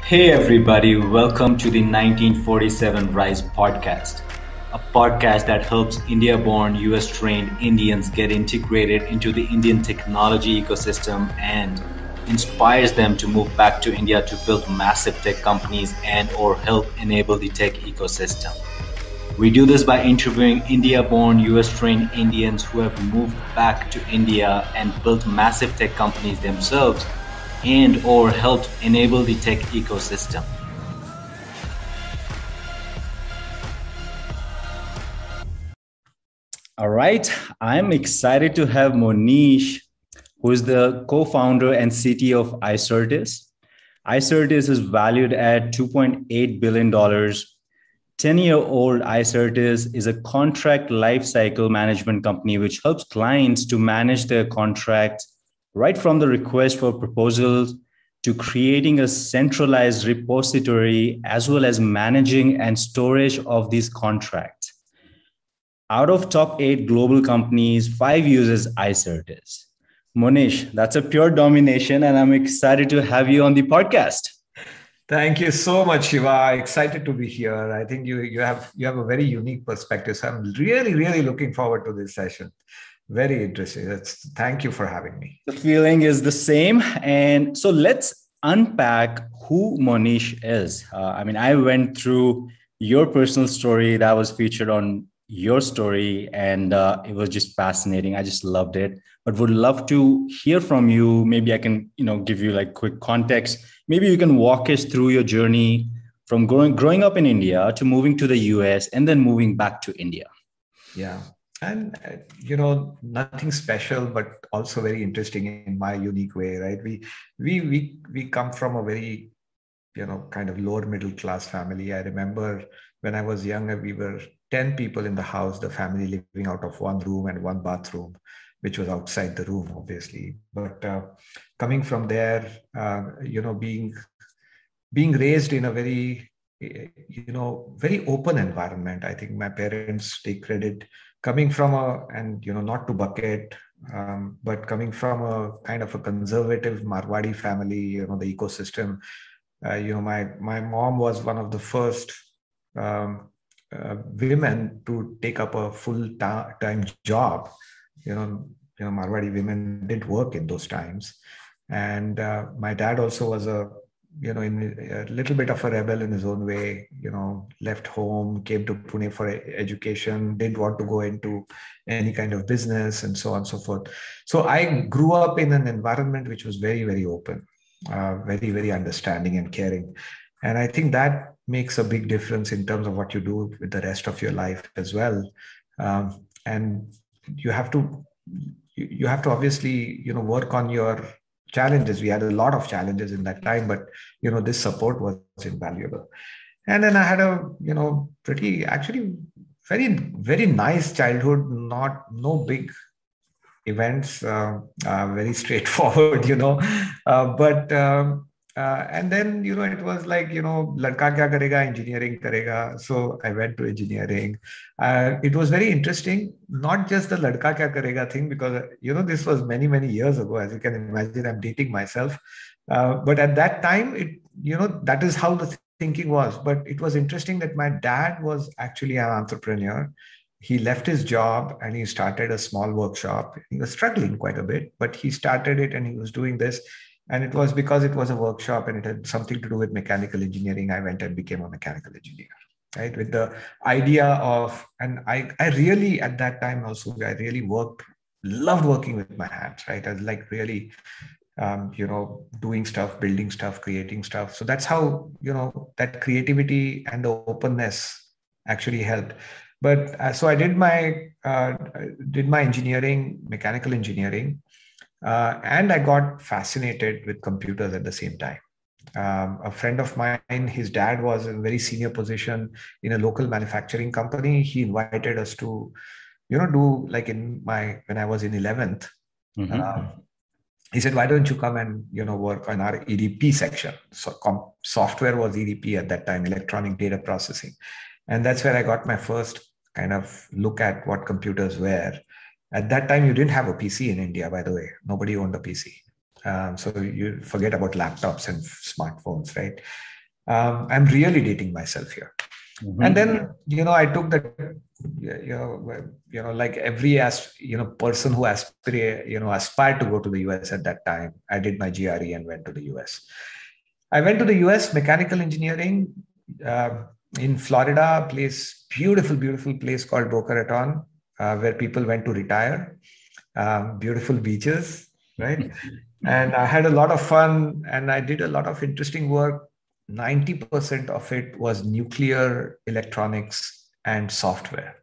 Hey everybody, welcome to the 1947 Rise podcast, a podcast that helps India-born, US-trained Indians get integrated into the Indian technology ecosystem and inspires them to move back to India to build massive tech companies and or help enable the tech ecosystem. We do this by interviewing India-born, US-trained Indians who have moved back to India and built massive tech companies themselves and or helped enable the tech ecosystem. All right, I'm excited to have Monish, who is the co-founder and CTO of Icertis. Icertis is valued at $2.8 billion. 10-year-old Icertis is a contract lifecycle management company which helps clients to manage their contracts right from the request for proposals to creating a centralized repository as well as managing and storage of these contracts. Out of top 8 global companies, 5 uses Icertis. Monish, that's a pure domination, and I'm excited to have you on the podcast. Thank you so much, Shiva. Excited to be here. I think you have a very unique perspective. So I'm really looking forward to this session. Very interesting. Thank you for having me. The feeling is the same. And so let's unpack who Monish is. I went through your personal story that was featured on your story, and it was just fascinating. I just loved it, but would love to hear from you. Maybe I can, give you like quick context. Maybe you can walk us through your journey from growing up in India to moving to the US and then moving back to India. Yeah. And, nothing special, but also very interesting in my unique way, right? We come from a very, kind of lower middle class family. I remember when I was younger, we were 10 people in the house, the family living out of one room and one bathroom, which was outside the room, obviously. But coming from there, being raised in a very, very open environment. I think my parents take credit coming from not to bucket, but coming from a kind of a conservative Marwadi family, the ecosystem. My mom was one of the first women to take up a full-time job. Marwadi women didn't work in those times. And my dad also was in a little bit of a rebel in his own way, left home, came to Pune for education, didn't want to go into any kind of business and so on and so forth. So I grew up in an environment which was very open, very understanding and caring. And I think that makes a big difference in terms of what you do with the rest of your life as well. And you have to obviously, work on your challenges. We had a lot of challenges in that time, but this support was invaluable. And then I had a pretty actually very nice childhood. No big events, very straightforward, and then it was like ladka kya karega, engineering karega. So I went to engineering. It was very interesting, not just the ladka kya karega thing, because this was many years ago. As you can imagine, I'm dating myself, but at that time that is how the thinking was. But it was interesting that my dad was actually an entrepreneur. He left his job and he started a small workshop. He was struggling quite a bit, but he started it and he was doing this. And it was because it was a workshop and it had something to do with mechanical engineering. I went and became a mechanical engineer, right? With the idea of, and I really, at that time also, I really loved working with my hands, right? I was like really, doing stuff, building stuff, creating stuff. So that's how, that creativity and the openness actually helped. But so I did my engineering, mechanical engineering. And I got fascinated with computers at the same time. A friend of mine, his dad was in a very senior position in a local manufacturing company. He invited us to, do like when I was in 11th. Mm-hmm. He said, why don't you come and, work on our EDP section? So software was EDP at that time, electronic data processing. And that's where I got my first kind of look at what computers were. At that time, you didn't have a PC in India, by the way. Nobody owned a PC. So you forget about laptops and smartphones, right? I'm really dating myself here. And then, I took the, like every person who aspired to go to the US at that time. I did my GRE and went to the US. I went to the US, mechanical engineering, uh, in Florida, beautiful place called Boca Raton, where people went to retire. Beautiful beaches, right? And I had a lot of fun, and I did a lot of interesting work. 90% of it was nuclear electronics and software,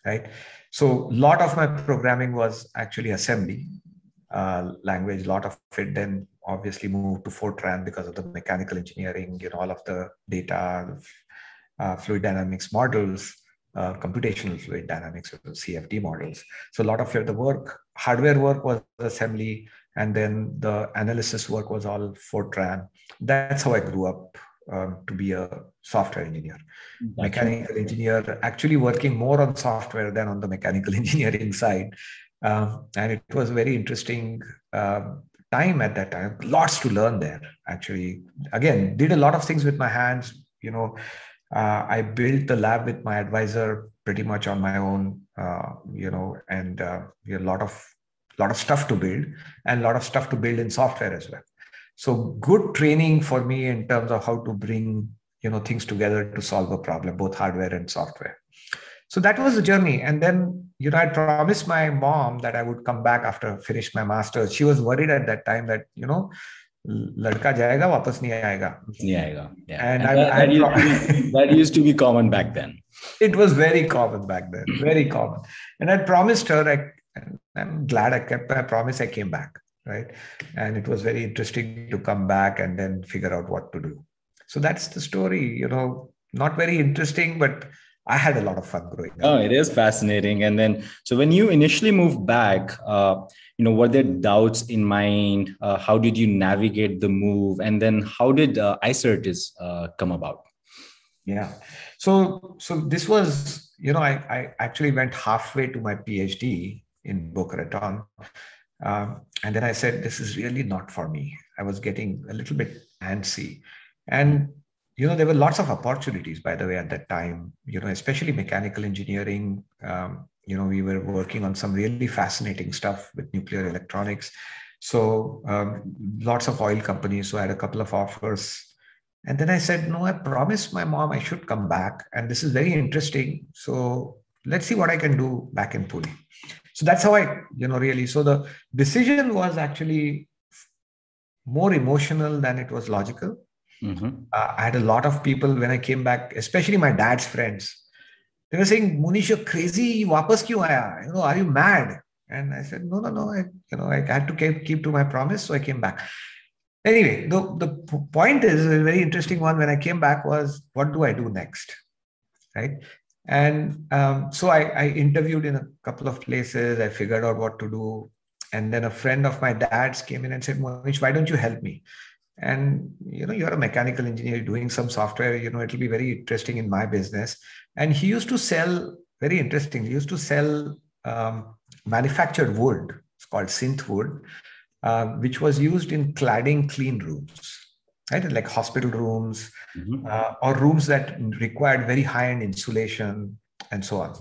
right? So a lot of my programming was actually assembly language. A lot of it then obviously moved to Fortran because of the mechanical engineering, all of the data, fluid dynamics models, computational fluid dynamics, CFD models. So a lot of the work, hardware work was assembly, and then the analysis work was all Fortran. That's how I grew up to be a software engineer. Gotcha. Mechanical engineer, actually working more on software than on the mechanical engineering side. And it was a very interesting time at that time. Lots to learn there, actually. Again, did a lot of things with my hands. I built the lab with my advisor pretty much on my own, and we had a lot of stuff to build, and a lot of stuff to build in software as well. So good training for me in terms of how to bring things together to solve a problem, both hardware and software. So that was the journey. And then, I promised my mom that I would come back after finish my master's. She was worried at that time that, लड़का जाएगा वापस नहीं आएगा. Yeah. And that used to be common back then. It was very common back then, very common. And I promised her, I'm glad I kept my promise. I came back, right? And it was very interesting to come back and then figure out what to do. So that's the story, not very interesting, but I had a lot of fun growing up. Oh, it is fascinating. And then, so when you initially moved back, were there doubts in mind? How did you navigate the move? And then how did Icertis come about? Yeah. So this was, I actually went halfway to my PhD in Boca Raton. And then I said, this is really not for me. I was getting a little bit antsy. And, there were lots of opportunities, by the way, at that time, especially mechanical engineering. We were working on some really fascinating stuff with nuclear electronics. So lots of oil companies. So I had a couple of offers. And then I said, no, I promised my mom I should come back. And this is very interesting. So let's see what I can do back in Pune. So that's how I, really. So the decision was actually more emotional than it was logical. I had a lot of people when I came back, especially my dad's friends. They were saying, Monish, you're crazy. Wapas kyun aaya? Are you mad? And I said, no. I had to keep to my promise. So I came back. Anyway, the point is a very interesting one. When I came back was, what do I do next? Right. And so I interviewed in a couple of places. I figured out what to do. And then a friend of my dad's came in and said, Monish, why don't you help me? And, you're a mechanical engineer doing some software, it'll be very interesting in my business. And he used to sell, very interesting, he used to sell manufactured wood. It's called synth wood, which was used in cladding clean rooms, right? Like hospital rooms, or rooms that required very high-end insulation and so on.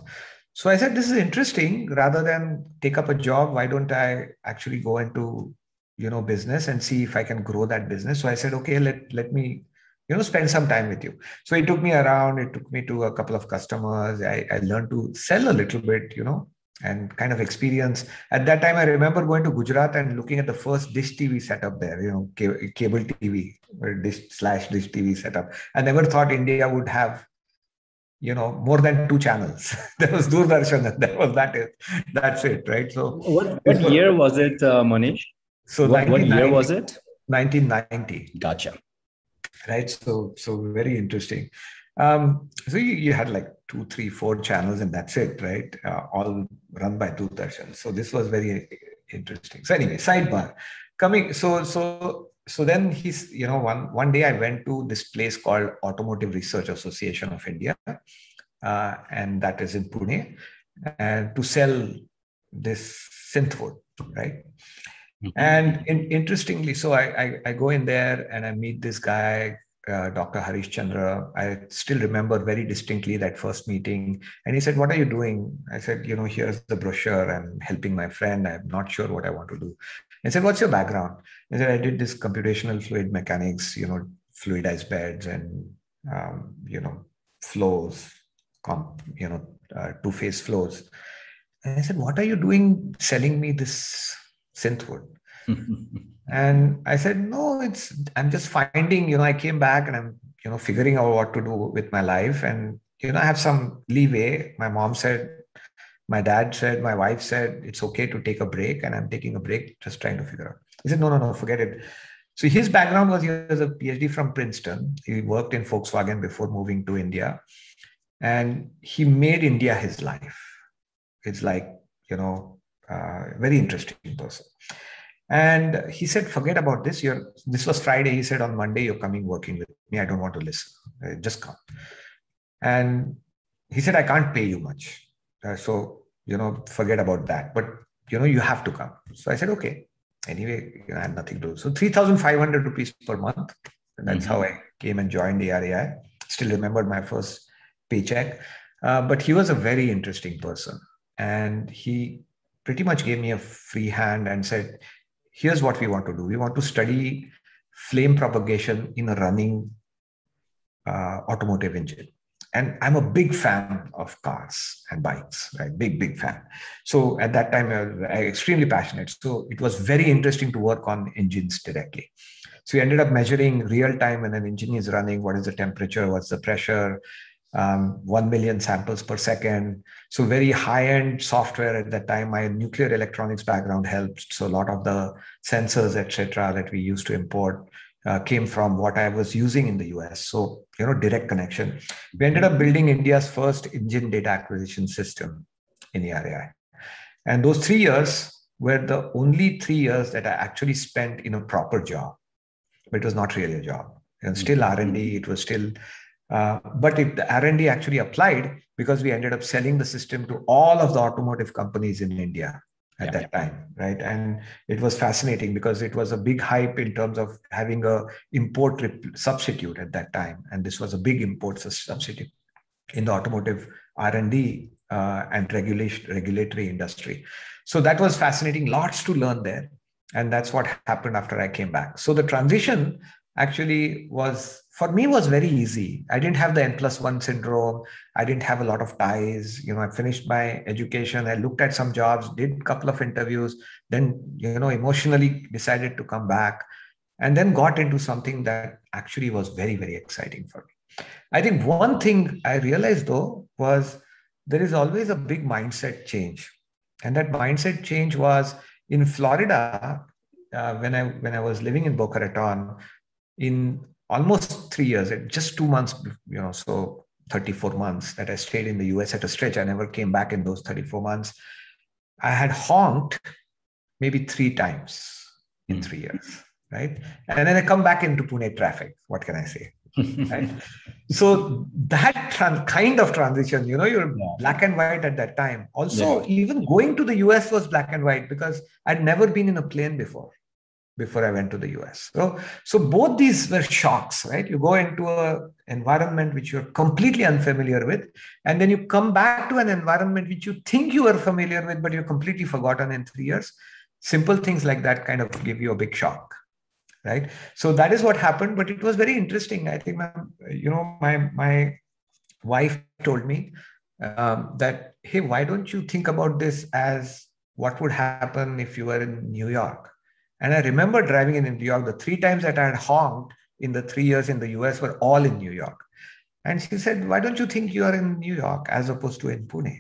So I said, this is interesting. Rather than take up a job, why don't I actually go into business and see if I can grow that business? So I said, okay, let me, spend some time with you. So he took me around. It took me to a couple of customers. I learned to sell a little bit, and kind of experience. At that time, I remember going to Gujarat and looking at the first dish TV setup there, cable TV or dish TV setup. I never thought India would have, more than 2 channels. There was Doordarshan, and that's it, right? So what year was it, Monish? So what year was it? 1990. Gotcha. Right. So very interesting. So you had like 2, 3, 4 channels, and that's it, right? All run by Doordarshan. So this was very interesting. So anyway, sidebar. So then he's, one day I went to this place called Automotive Research Association of India, and that is in Pune, and to sell this synth wood, right? And interestingly, so I go in there and I meet this guy, Dr. Harish Chandra. I still remember very distinctly that first meeting. And he said, "What are you doing?" I said, "Here's the brochure. I'm helping my friend. I'm not sure what I want to do." He said, "What's your background?" I said, "I did this computational fluid mechanics, fluidized beds and, flows, two-phase flows." And I said, "What are you doing selling me this synth wood?" And I said, "No, I'm just finding, I came back and I'm, figuring out what to do with my life. And, I have some leeway." My mom said, my dad said, my wife said, it's okay to take a break. And I'm taking a break, just trying to figure out. He said, no, forget it. So his background was, he was a PhD from Princeton. He worked in Volkswagen before moving to India. And he made India his life. It's like, very interesting person. And he said, "Forget about this. This was Friday." He said, "On Monday, you're coming working with me. I don't want to listen. Just come." And he said, "I can't pay you much. So, forget about that. But, you have to come." So I said, "Okay." Anyway, I had nothing to do. So 3,500 rupees per month. And that's how I came and joined the RAI. Still remembered my first paycheck. But he was a very interesting person. And he pretty much gave me a free hand and said, "Here's what we want to do. We want to study flame propagation in a running automotive engine." And I'm a big fan of cars and bikes, right? Big fan. So at that time, I was extremely passionate. So it was very interesting to work on engines directly. So we ended up measuring real time when an engine is running. What is the temperature? What's the pressure? 1 million samples per second. So very high-end software at that time. My nuclear electronics background helped. So a lot of the sensors, etc., that we used to import came from what I was using in the US. So, direct connection. We ended up building India's first engine data acquisition system in the RAI. And those 3 years were the only 3 years that I actually spent in a proper job. But it was not really a job. And still R&D, it was still... but the R&D actually applied because we ended up selling the system to all of the automotive companies in India at that time, right? And it was fascinating because it was a big hype in terms of having a import substitute at that time. And this was a big import substitute in the automotive R&D and regulatory industry. So that was fascinating. Lots to learn there. And that's what happened after I came back. So the transition actually was very easy. I didn't have the N+1 syndrome. I didn't have a lot of ties. I finished my education. I looked at some jobs, did a couple of interviews, then, emotionally decided to come back and then got into something that actually was very, very exciting for me. I think one thing I realized though was there is always a big mindset change. And that mindset change was in Florida, when I was living in Boca Raton, in almost 3 years, just 2 months, so 34 months that I stayed in the US at a stretch. I never came back in those 34 months. I had honked maybe 3 times in 3 years, right? And then I come back into Pune traffic. What can I say? Right? So that kind of transition, you're black and white at that time. Also, even going to the US was black and white because I'd never been in a plane before I went to the US. So both these were shocks, right? You go into an environment which you're completely unfamiliar with, and then you come back to an environment which you think you are familiar with, but you're completely forgotten in 3 years. Simple things like that kind of give you a big shock, right? So that is what happened, but it was very interesting. I think my wife told me that, "Hey, why don't you think about this as what would happen if you were in New York?" And I remember driving in New York. The 3 times that I had honked in the 3 years in the US were all in New York. And she said, "Why don't you think you are in New York as opposed to in Pune?"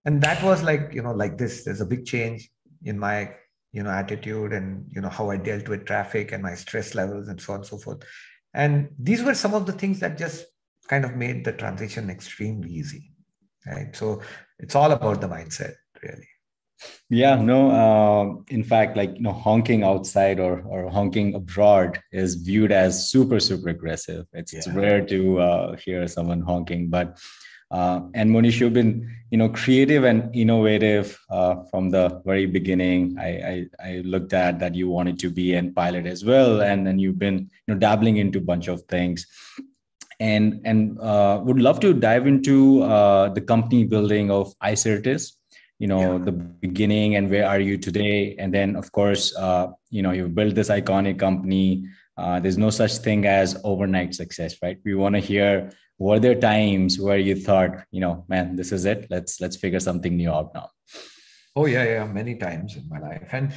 And that was like, like this. There's a big change in my, attitude and, how I dealt with traffic and my stress levels and so on and so forth. And these were some of the things that just kind of made the transition extremely easy, right? So it's all about the mindset, really. Yeah, no, in fact, honking outside or honking abroad is viewed as super, super aggressive. It's rare to hear someone honking, but And Monish, you've been, creative and innovative from the very beginning. I looked at that you wanted to be a pilot as well, and then you've been, dabbling into a bunch of things. And would love to dive into the company building of Icertis. The beginning and where are you today? And then, of course, you've built this iconic company. There's no such thing as overnight success, right? We want to hear, were there times where you thought, man, this is it. Let's figure something new out now? Oh yeah, many times in my life. And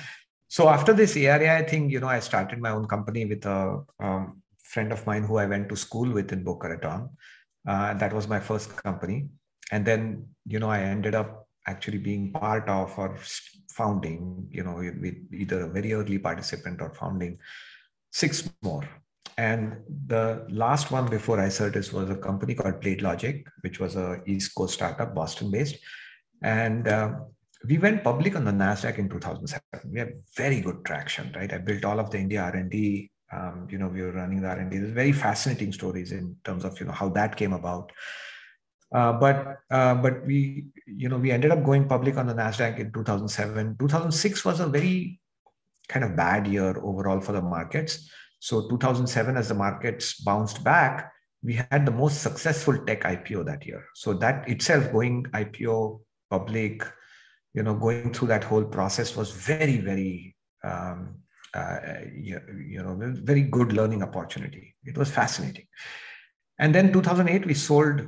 so after this ARA, I think, I started my own company with a friend of mine who I went to school with in Boca Raton. That was my first company. And then, I ended up actually being part of or founding, with either a very early participant or founding 6 more. And the last one before Icertis was a company called Plate Logic, which was a East Coast startup, Boston based. And we went public on the NASDAQ in 2007. We had very good traction, right? I built all of the India R&D. We were running the R&D. There's very fascinating stories in terms of, how that came about. But we ended up going public on the NASDAQ in 2007. 2006 was a very kind of bad year overall for the markets. So 2007, as the markets bounced back, we had the most successful tech IPO that year. So that itself, going IPO public, going through that whole process was very, very, very good learning opportunity. It was fascinating. And then 2008, we sold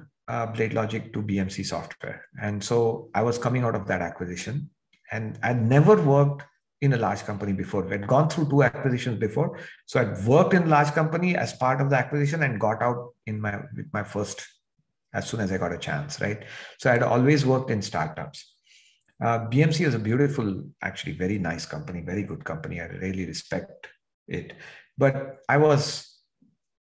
Blade Logic to BMC Software. And so I was coming out of that acquisition, and I'd never worked in a large company before. I'd gone through 2 acquisitions before. So I'd worked in a large company as part of the acquisition and got out with my first, as soon as I got a chance, right? So I'd always worked in startups. BMC is a beautiful, actually very nice company, very good company. I really respect it. But I was,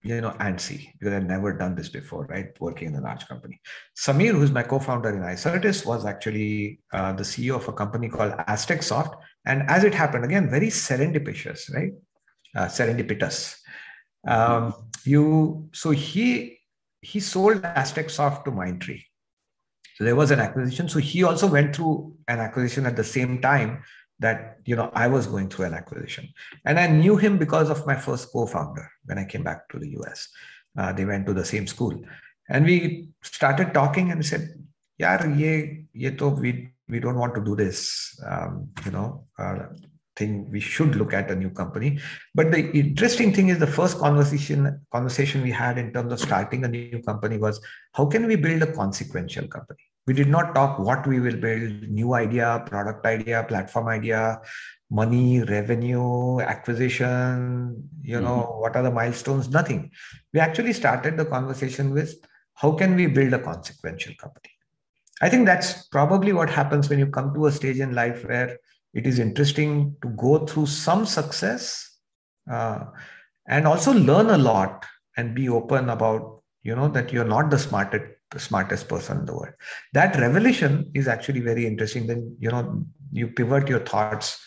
antsy because I'd never done this before, right? Working in a large company. Samir, who's my co-founder in Icertis, was actually the CEO of a company called Aztec Soft. And as it happened, again, very serendipitous, right? Serendipitous. So he sold Aztec Soft to Mindtree. So there was an acquisition. So he also went through an acquisition at the same time that, I was going through an acquisition. And I knew him because of my first co-founder when I came back to the US. They went to the same school. And we started talking and said, yaar, ye to we don't want to do this, thing. We should look at a new company. But the interesting thing is the first conversation we had in terms of starting a new company was, how can we build a consequential company? We did not talk what we will build, new idea, product idea, platform idea, money, revenue, acquisition, what are the milestones, nothing. We actually started the conversation with, how can we build a consequential company? I think that's probably what happens when you come to a stage in life where it is interesting to go through some success and also learn a lot and be open about, that you're not the smartest person in the world. That revelation is actually very interesting. Then, you pivot your thoughts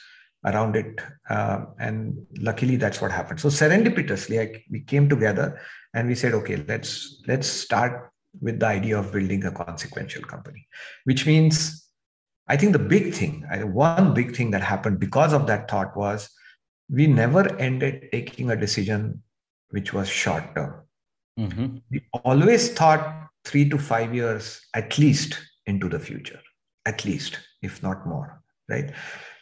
around it. And luckily that's what happened. So serendipitously, we came together and we said, okay, let's start with the idea of building a consequential company, which means, I think one big thing that happened because of that thought was, we never ended taking a decision which was short term. Mm-hmm. We always thought 3 to 5 years at least into the future, at least, if not more, right?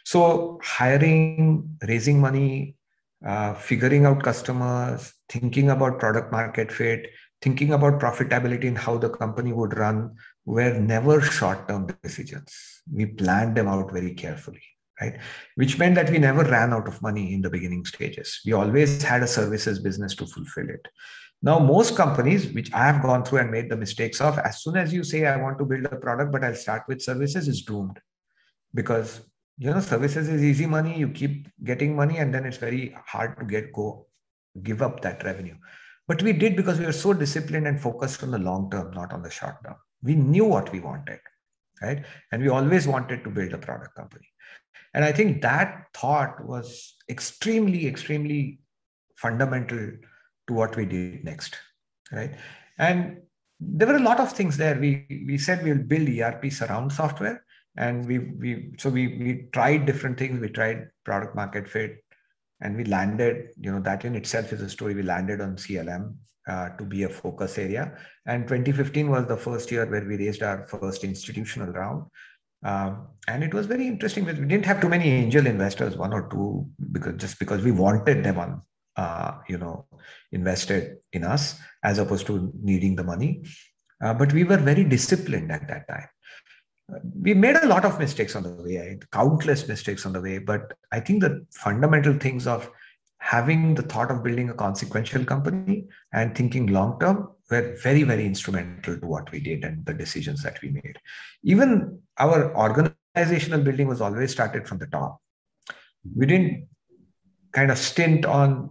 So hiring, raising money, figuring out customers, thinking about product market fit, thinking about profitability and how the company would run were never short-term decisions. We planned them out very carefully, right? Which meant that we never ran out of money in the beginning stages. We always had a services business to fulfill it. Now, most companies, which I have gone through and made the mistakes of, as soon as you say, I want to build a product, but I'll start with services, is doomed. Because, services is easy money. You keep getting money and then it's very hard to give up that revenue. But we did because we were so disciplined and focused on the long term, not on the short term. We knew what we wanted, right? And we always wanted to build a product company. And I think that thought was extremely, extremely fundamental to what we did next, right? And there were a lot of things there. We said we'll build ERP surround software, and we tried different things. We tried product market fit, and we landed. That in itself is a story. We landed on CLM to be a focus area, and 2015 was the first year where we raised our first institutional round. And it was very interesting. We didn't have too many angel investors, one or two, because we wanted them on, invested in us as opposed to needing the money. But we were very disciplined at that time. We made a lot of mistakes on the way, countless mistakes on the way. But I think the fundamental things of having the thought of building a consequential company and thinking long term were very, very instrumental to what we did and the decisions that we made. Even our organizational building was always started from the top. We didn't kind of stint on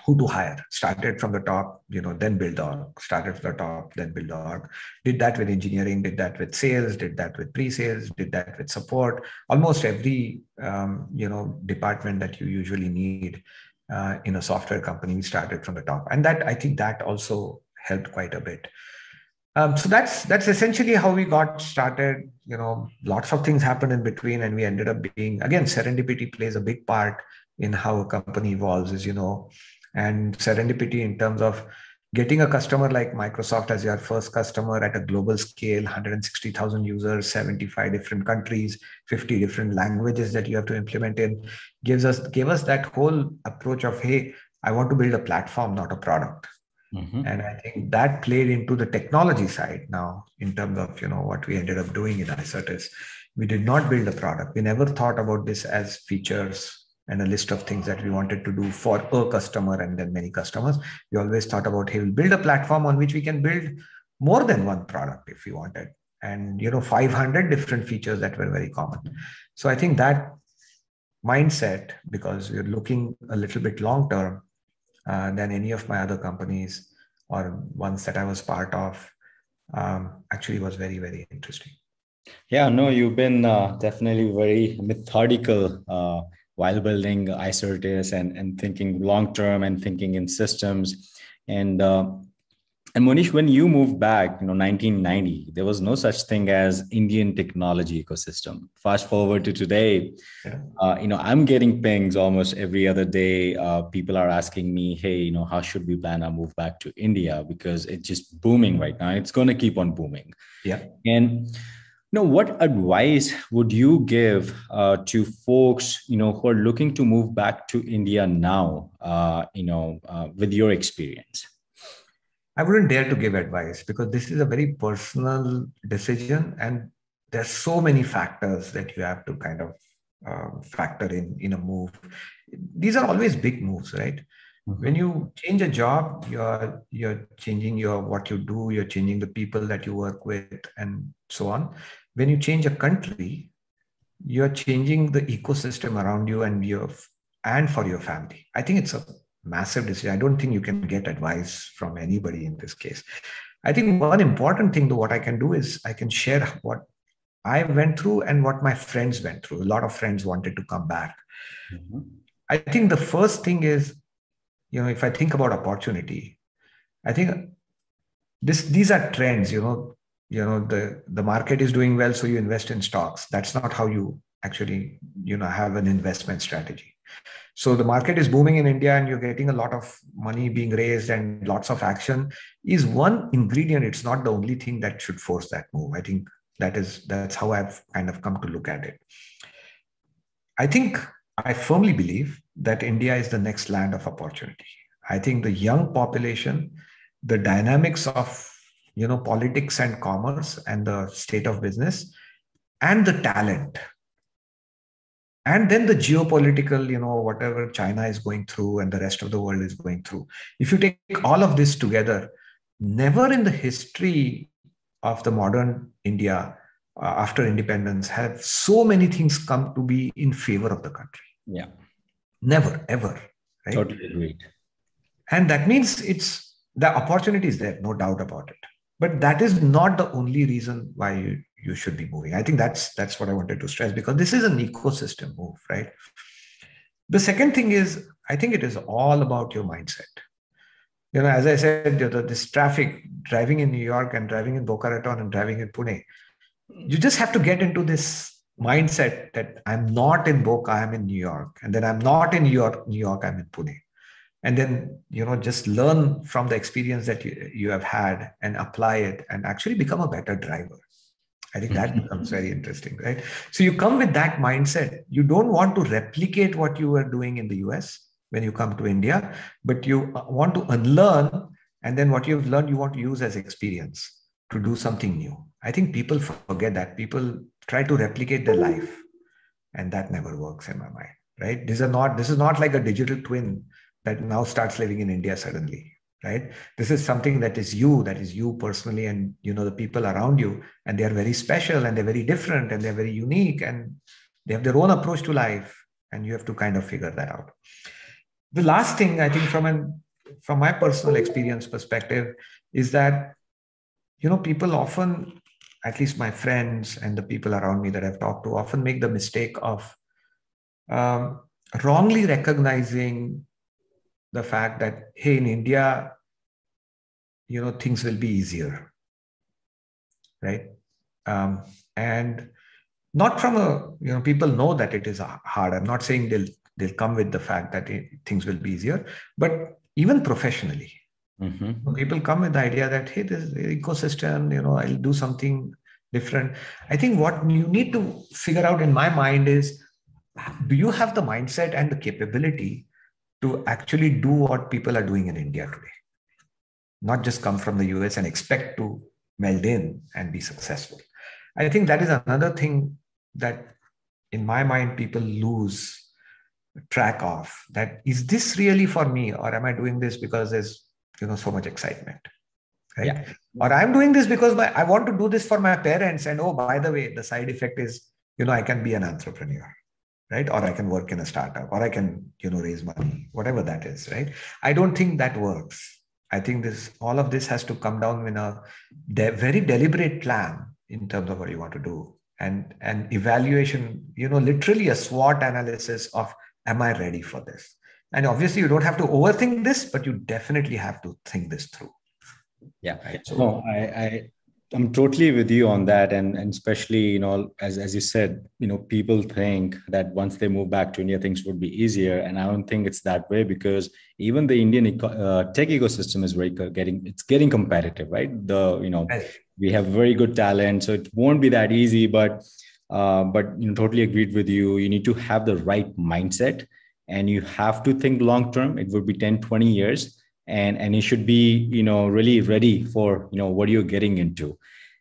who to hire. Started from the top, then build the org. Started from the top, then build the org. Did that with engineering, did that with sales, did that with pre-sales, did that with support. Almost every department that you usually need in a software company, we started from the top, and I think that also helped quite a bit. So that's essentially how we got started. Lots of things happened in between, and we ended up being, again, serendipity plays a big part in how a company evolves, and serendipity in terms of getting a customer like Microsoft as your first customer at a global scale, 160,000 users, 75 different countries, 50 different languages that you have to implement in, gave us that whole approach of, hey, I want to build a platform, not a product. Mm-hmm. And I think that played into the technology side now in terms of, what we ended up doing in Icertis. We did not build a product. We never thought about this as features and a list of things that we wanted to do for a customer and then many customers. We always thought about, hey, we'll build a platform on which we can build more than one product if we wanted. And, 500 different features that were very common. So I think that mindset, because we're looking a little bit long term, than any of my other companies or ones that I was part of, actually was very, very interesting. Yeah, no, you've been definitely very methodical while building Icertis and thinking long term and thinking in systems. And Monish, when you moved back, 1990, there was no such thing as Indian technology ecosystem. Fast forward to today, yeah. I'm getting pings almost every other day. People are asking me, hey, how should we plan our move back to India? Because it's just booming right now. It's going to keep on booming. Yeah. And what advice would you give to folks, who are looking to move back to India now, with your experience? I wouldn't dare to give advice because this is a very personal decision, and there's so many factors that you have to kind of factor in a move. These are always big moves, right? Mm-hmm. When you change a job, you're changing what you do, you're changing the people that you work with, and so on. When you change a country, you're changing the ecosystem around you and for your family. I think it's a massive decision. I don't think you can get advice from anybody in this case. I think one important thing, though, what I can do is I can share what I went through and what my friends went through. A lot of friends wanted to come back. Mm-hmm. I think the first thing is, if I think about opportunity, I think these are trends. The market is doing well, so you invest in stocks. That's not how you actually, have an investment strategy. So the market is booming in India and you're getting a lot of money being raised and lots of action is one ingredient. It's not the only thing that should force that move. I think that's how I've kind of come to look at it. I firmly believe that India is the next land of opportunity. I think the young population, the dynamics of, politics and commerce and the state of business and the talent, and then the geopolitical, whatever China is going through and the rest of the world is going through. If you take all of this together, never in the history of the modern India after independence have so many things come to be in favor of the country. Yeah. Never, ever. Right? Totally agreed. And that means the opportunity is there, no doubt about it. But that is not the only reason why you should be moving. I think that's what I wanted to stress, because this is an ecosystem move, right? The second thing is, I think it is all about your mindset. As I said, this traffic, driving in New York and driving in Boca Raton and driving in Pune, you just have to get into this mindset that I'm not in Boca, I'm in New York. And then I'm not in New York, I'm in Pune. And then, just learn from the experience that you have had and apply it and actually become a better driver. I think that becomes very interesting, right? So you come with that mindset. You don't want to replicate what you were doing in the US when you come to India, but you want to unlearn. And then what you've learned, you want to use as experience to do something new. I think people forget that. People try to replicate their life, and that never works in my mind, right? This is not like a digital twin that now starts living in India suddenly, right? This is something that is you personally, and the people around you, and they are very special and they're very different and they're very unique and they have their own approach to life, and you have to kind of figure that out. The last thing I think from my personal experience perspective is that people often, at least my friends and the people around me that I've talked to, often make the mistake of um, wrongly recognizing the fact that, hey, in India, things will be easier, right? And not from people know that it is hard. I'm not saying they'll come with the fact that things will be easier, but even professionally, people come with the idea that, hey, this ecosystem, I'll do something different. I think what you need to figure out in my mind is, do you have the mindset and the capability to actually do what people are doing in India today? Not just come from the US and expect to meld in and be successful. I think that is another thing that, in my mind, people lose track of. That, is this really for me, or am I doing this because there's so much excitement, right? Yeah. Or I'm doing this because I want to do this for my parents, and oh, by the way, the side effect is I can be an entrepreneur, right? Or I can work in a startup, or I can raise money, whatever that is, right? I don't think that works. I think all of this has to come down in a very deliberate plan in terms of what you want to do, and evaluation, literally a SWOT analysis of, am I ready for this? And obviously you don't have to overthink this, but you definitely have to think this through. Yeah. Right? So no, I'm totally with you on that. And especially, as you said, people think that once they move back to India, things would be easier. And I don't think it's that way, because even the Indian tech ecosystem is getting competitive, right? We have very good talent, so it won't be that easy, but totally agreed with you. You need to have the right mindset, and you have to think long term. It would be 10, 20 years. And you should be, really ready for, what you're getting into.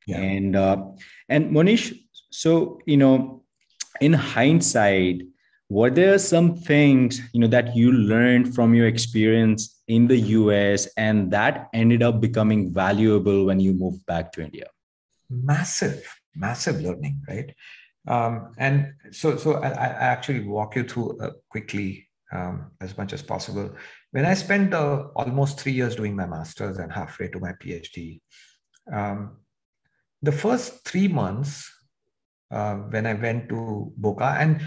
Yeah. And Monish, so, in hindsight, were there some things, that you learned from your experience in the US and that ended up becoming valuable when you moved back to India? Massive learning, right? And so I actually walk you through quickly, as much as possible. When I spent almost 3 years doing my master's and halfway to my PhD, the first 3 months, when I went to Boca, and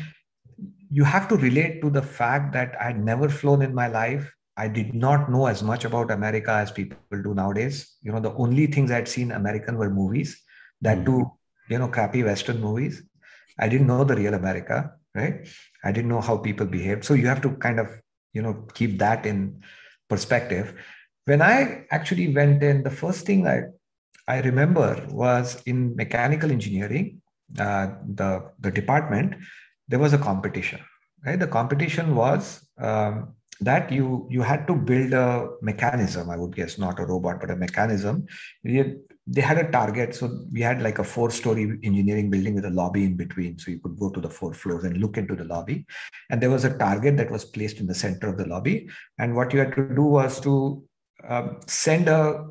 you have to relate to the fact that I'd never flown in my life. I did not know as much about America as people do nowadays. The only things I'd seen American were movies, that too, crappy Western movies. I didn't know the real America, right? I didn't know how people behaved. So you have to kind of, keep that in perspective. When I actually went in, the first thing I remember was in mechanical engineering, the department, there was a competition, right? The competition was that you had to build a mechanism, I would guess, not a robot, but a mechanism. They had a target. So we had like a 4-story engineering building with a lobby in between. So you could go to the 4 floors and look into the lobby. And there was a target that was placed in the center of the lobby. And what you had to do was to send a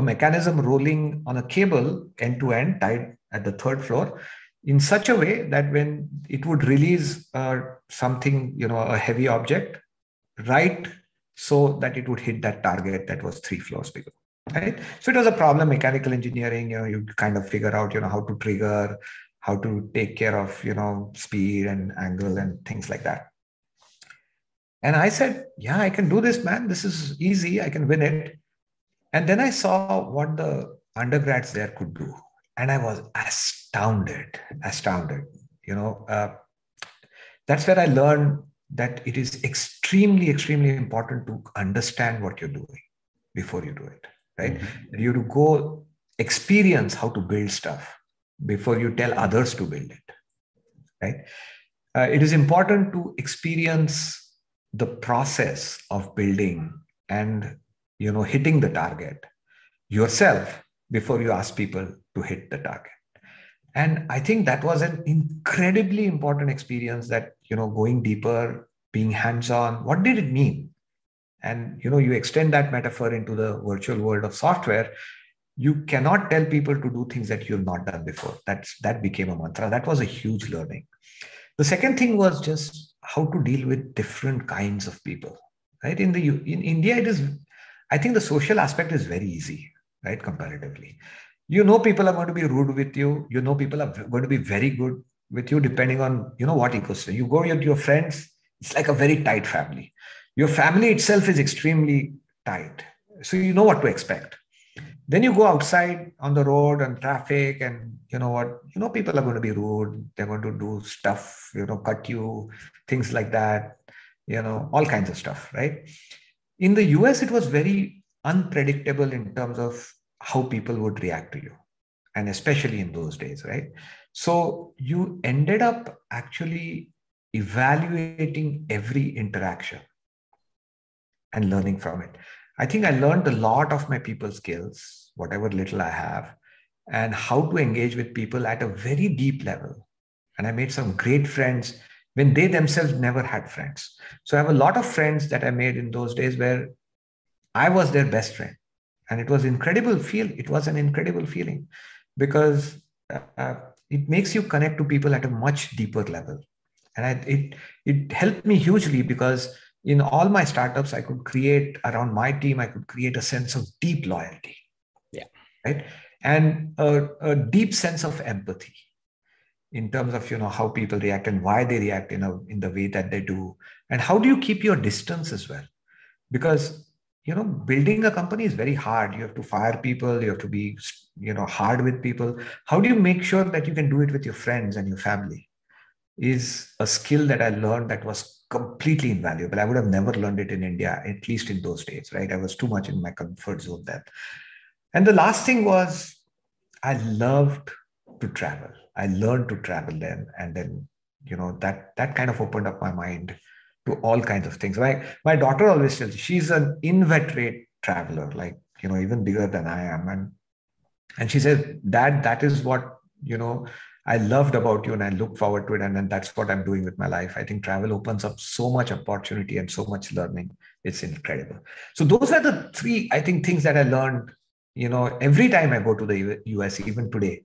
mechanism rolling on a cable end to end, tied at the 3rd floor, in such a way that when it would release something, a heavy object, right, so that it would hit that target that was 3 floors bigger. Right. So it was a problem, mechanical engineering, you kind of figure out, how to trigger, how to take care of, speed and angle and things like that. And I said, yeah, I can do this, man. This is easy. I can win it. And then I saw what the undergrads there could do. And I was astounded. You know, that's where I learned that it is extremely important to understand what you're doing before you do it, right? Mm-hmm. You to go experience how to build stuff before you tell others to build it, right? It is important to experience the process of building and hitting the target yourself before you ask people to hit the target. And I think that was an incredibly important experience, that going deeper, being hands on, what did it mean? And you extend that metaphor into the virtual world of software. You cannot tell people to do things that you've not done before. That became a mantra. That was a huge learning. The second thing was just how to deal with different kinds of people, right? In India, it is, I think the social aspect is very easy, right? Comparatively, people are going to be rude with you. People are going to be very good with you, depending on what ecosystem you go with. Your friends, it's like a very tight family. Your family itself is extremely tight, so you know what to expect. Then you go outside on the road and traffic, and people are going to be rude. They're going to do stuff, cut you, things like that, all kinds of stuff, right? In the US, it was very unpredictable in terms of how people would react to you, and especially in those days, right? So you ended up actually evaluating every interaction and learning from it. I think I learned a lot of my people skills, whatever little I have, and how to engage with people at a very deep level. And I made some great friends when they themselves never had friends. So I have a lot of friends that I made in those days where I was their best friend. And it was incredible feel. It was an incredible feeling, because it makes you connect to people at a much deeper level. And it helped me hugely, because in all my startups, I could create around my team, I could create a sense of deep loyalty. Yeah. Right. And a deep sense of empathy in terms of, how people react and why they react in the way that they do. And how do you keep your distance as well? Because, building a company is very hard. You have to fire people. You have to be, hard with people. How do you make sure that you can do it with your friends and your family? Is a skill that I learned that was completely invaluable. I would have never learned it in India, at least in those days, right? I was too much in my comfort zone then. And the last thing was, I loved to travel. I learned to travel then. And then, that kind of opened up my mind to all kinds of things. My daughter always tells me, she's an inveterate traveler, like, even bigger than I am. And she says, Dad, that is what, I loved about you, and I look forward to it. And then that's what I'm doing with my life. I think travel opens up so much opportunity and so much learning. It's incredible. So those are the three, I think, things that I learned, every time I go to the US, even today.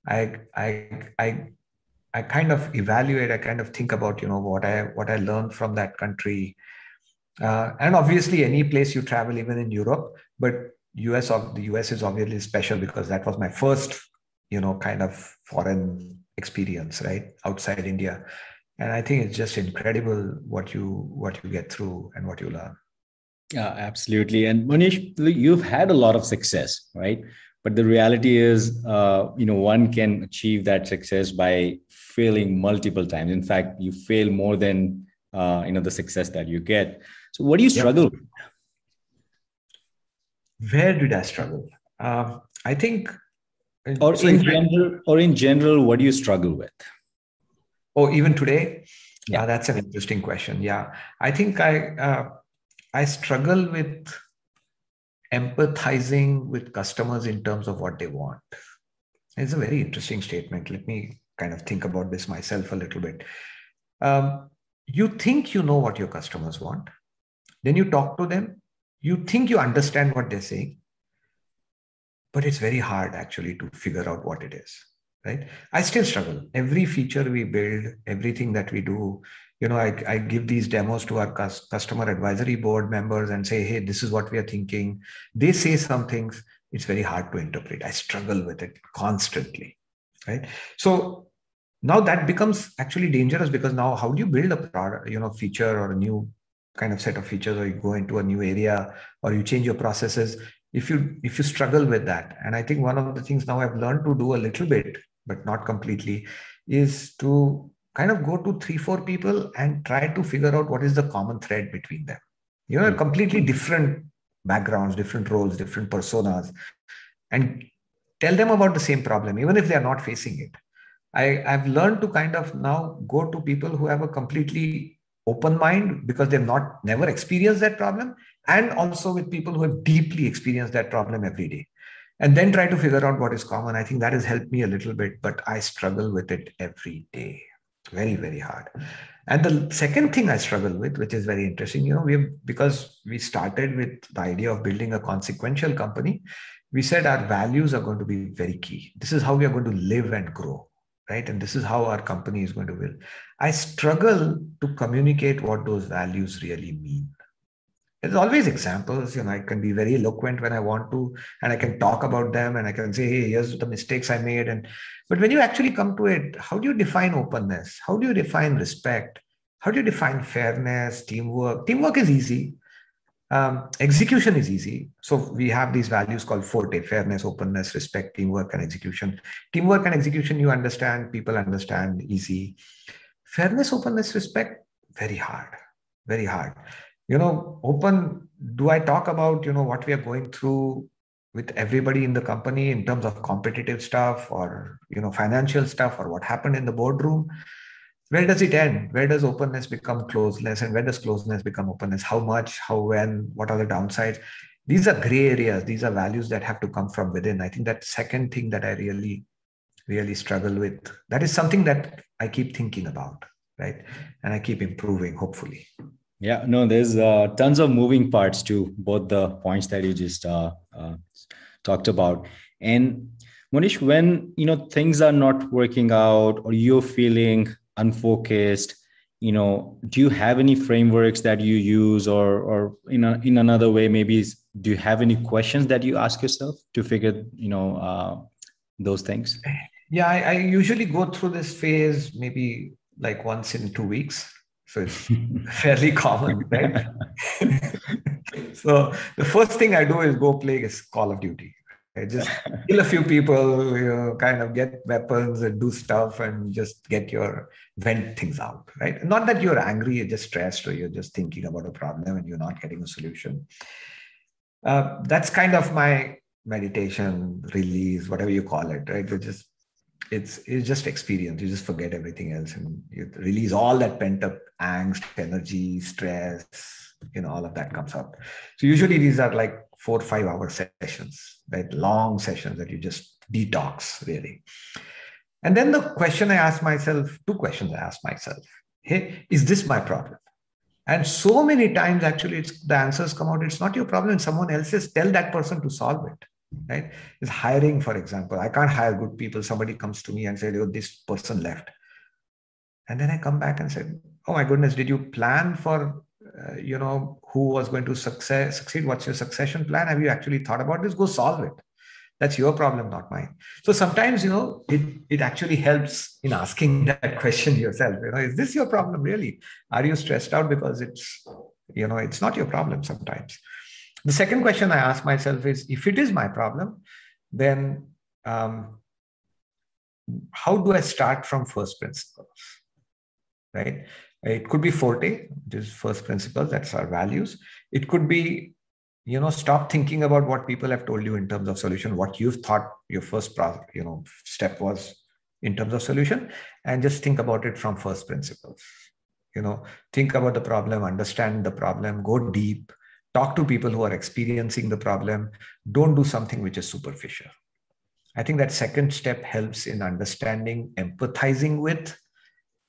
I, I, I, I kind of evaluate, I kind of think about, what I learned from that country. And obviously any place you travel, even in Europe, but the US is obviously special, because that was my first, kind of foreign experience, right? Outside India. And I think it's just incredible what you get through and what you learn. Yeah, absolutely. And Monish, you've had a lot of success, right? But the reality is, one can achieve that success by failing multiple times. In fact, you fail more than, the success that you get. So what do you struggle with? Where did I struggle? I think, Or in general, what do you struggle with? Oh, even today? Yeah. That's an interesting question. Yeah. I think I struggle with empathizing with customers in terms of what they want. It's a very interesting statement. Let me kind of think about this myself a little bit. You think you know what your customers want. Then you talk to them. You think you understand what they're saying. But it's very hard actually to figure out what it is, right? I still struggle. Every feature we build, everything that we do, I give these demos to our customer advisory board members and say, hey, this is what we are thinking. They say some things. It's very hard to interpret. I struggle with it constantly, right? So now that becomes actually dangerous, because now how do you build a product, feature or a new kind of set of features, or you go into a new area, or you change your processes, if you struggle with that. And I think one of the things now I've learned to do a little bit, but not completely, is to kind of go to 3-4 people and try to figure out what is the common thread between them. Completely different backgrounds, different roles, different personas, and tell them about the same problem, even if they are not facing it. I've learned to kind of now go to people who have a completely open mind, because they've never experienced that problem, and also with people who have deeply experienced that problem every day, and then try to figure out what is common. I think that has helped me a little bit, but I struggle with it every day. Very, very hard. And the second thing I struggle with, which is very interesting, because we started with the idea of building a consequential company, we said our values are going to be very key. This is how we are going to live and grow, right? And this is how our company is going to build. I struggle to communicate what those values really mean. There's always examples, I can be very eloquent when I want to, and I can talk about them, and I can say, hey, here's the mistakes I made. But when you actually come to it, how do you define openness? How do you define respect? How do you define fairness, teamwork? Teamwork is easy. Execution is easy. So we have these values called FORTE: fairness, openness, respect, teamwork, and execution. Teamwork and execution, you understand, people understand, easy. Fairness, openness, respect, very hard, very hard. Open, do I talk about, what we are going through with everybody in the company in terms of competitive stuff, or, financial stuff, or what happened in the boardroom? Where does it end? Where does openness become closeness? And where does closeness become openness? How much, how, when, what are the downsides? These are gray areas. These are values that have to come from within. I think that second thing that I really, really struggle with, that is something that I keep thinking about, right? And I keep improving, hopefully. Yeah, no, there's tons of moving parts to both the points that you just talked about. And Monish, when things are not working out, or you're feeling unfocused, do you have any frameworks that you use, or in another way, maybe do you have any questions that you ask yourself to figure those things? Yeah, I usually go through this phase maybe like once in 2 weeks. So it's fairly common, right? So the first thing I do is go play Call of Duty. I just kill a few people, kind of get weapons and do stuff, and just vent things out, right? Not that you're angry, you're just stressed, or you're just thinking about a problem and you're not getting a solution. That's kind of my meditation, release, whatever you call it, right? It's just experience. You just forget everything else, and you release all that pent up angst, energy, stress, all of that comes up. So usually these are like 4 or 5 hour sessions, right? Long sessions that you just detox, really. And then the question I ask myself, 2 questions I ask myself. Hey, is this my problem? And so many times, actually, the answers come out, it's not your problem, it's someone else's. Tell that person to solve it. Right? Is hiring, for example. I can't hire good people. Somebody comes to me and says, oh, this person left. And then I come back and say, oh my goodness, did you plan for, who was going to succeed? What's your succession plan? Have you actually thought about this? Go solve it. That's your problem, not mine. So sometimes, it actually helps in asking that question yourself. Is this your problem really? Are you stressed out because it's not your problem sometimes? The second question I ask myself is, if it is my problem, then how do I start from first principles, right? It could be FORTE, which is first principles, that's our values. It could be, stop thinking about what people have told you in terms of solution, what you've thought your first step was in terms of solution, and just think about it from first principles. Think about the problem, understand the problem, go deep. Talk to people who are experiencing the problem. Don't do something which is superficial. I think that second step helps in understanding, empathizing with,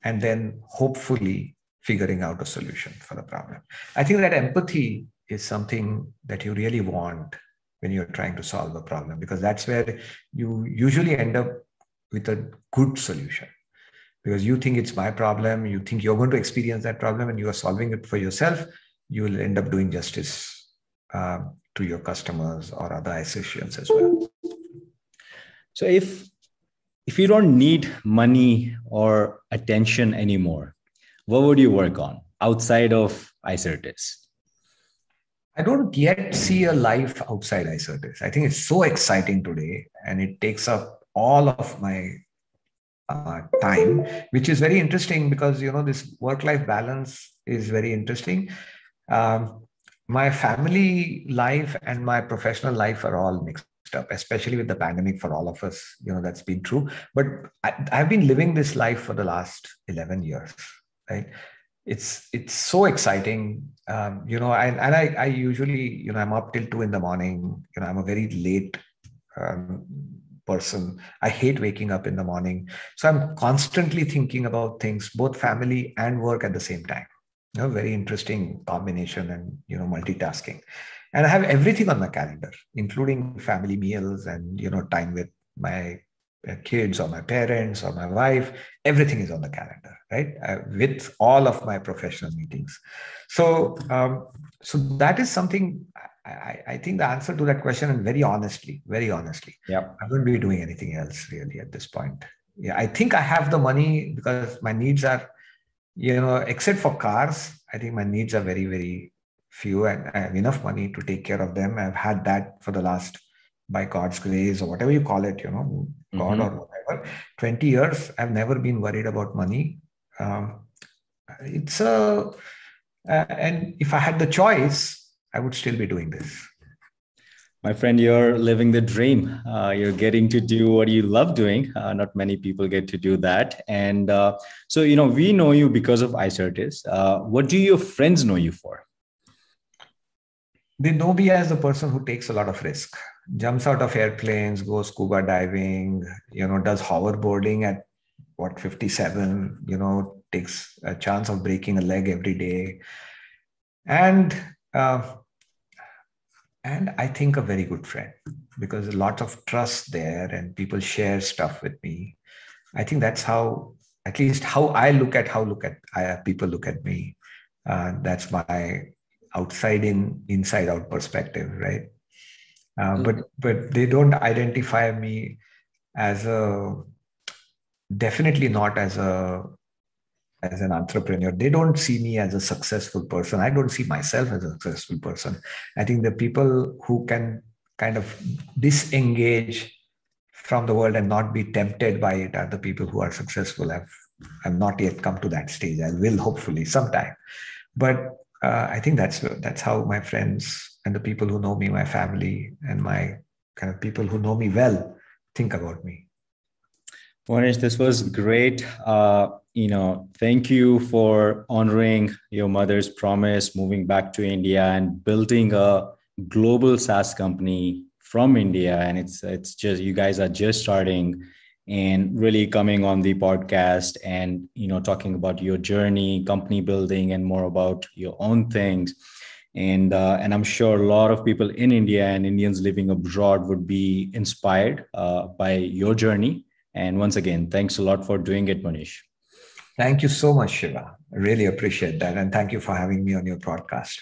and then hopefully figuring out a solution for the problem. I think that empathy is something that you really want when you're trying to solve a problem, because that's where you usually end up with a good solution. Because you think it's my problem, you think you're going to experience that problem, and you are solving it for yourself, you will end up doing justice to your customers or other associates as well. So if you don't need money or attention anymore, what would you work on outside of Icertis? I don't yet see a life outside Icertis. I think it's so exciting today, and it takes up all of my time, which is very interesting because this work-life balance is very interesting. Um, my family life and my professional life are all mixed up, especially with the pandemic for all of us. That's been true. But I've been living this life for the last 11 years, right? It's so exciting. I usually, I'm up till 2 in the morning. I'm a very late um, person. I hate waking up in the morning. So I'm constantly thinking about things, both family and work at the same time. Very interesting combination and, multitasking. And I have everything on my calendar, including family meals and, time with my kids or my parents or my wife. Everything is on the calendar, right? With all of my professional meetings. So that is something. I think the answer to that question, and very honestly, Yeah. I wouldn't be doing anything else really at this point. Yeah, I think I have the money because my needs are, except for cars, I think my needs are very, very few, and I have enough money to take care of them. I've had that for the last, by God's grace or whatever you call it, God or whatever, 20 years. I've never been worried about money. And if I had the choice, I would still be doing this. My friend, you're living the dream. You're getting to do what you love doing. Not many people get to do that. And so, we know you because of Icertis. What do your friends know you for? They know me as a person who takes a lot of risk, jumps out of airplanes, goes scuba diving, does hoverboarding at 57, takes a chance of breaking a leg every day. And I think a very good friend, because a lot of trust there and people share stuff with me. I think that's how, at least how I look at people look at me. That's my inside out perspective, right? But they don't identify me as definitely not as an entrepreneur. They don't see me as a successful person. I don't see myself as a successful person. I think the people who can kind of disengage from the world and not be tempted by it are the people who are successful. I've not yet come to that stage. I will hopefully sometime. But I think that's how my friends and the people who know me, my family, and my kind of people who know me well think about me. Monish, this was great. Thank you for honoring your mother's promise, moving back to India and building a global SaaS company from India. And it's just, you guys are just starting and really coming on the podcast and, talking about your journey, company building, and more about your own things. And I'm sure a lot of people in India and Indians living abroad would be inspired by your journey. And once again, thanks a lot for doing it, Monish. Thank you so much, Shiva. I really appreciate that. And thank you for having me on your podcast.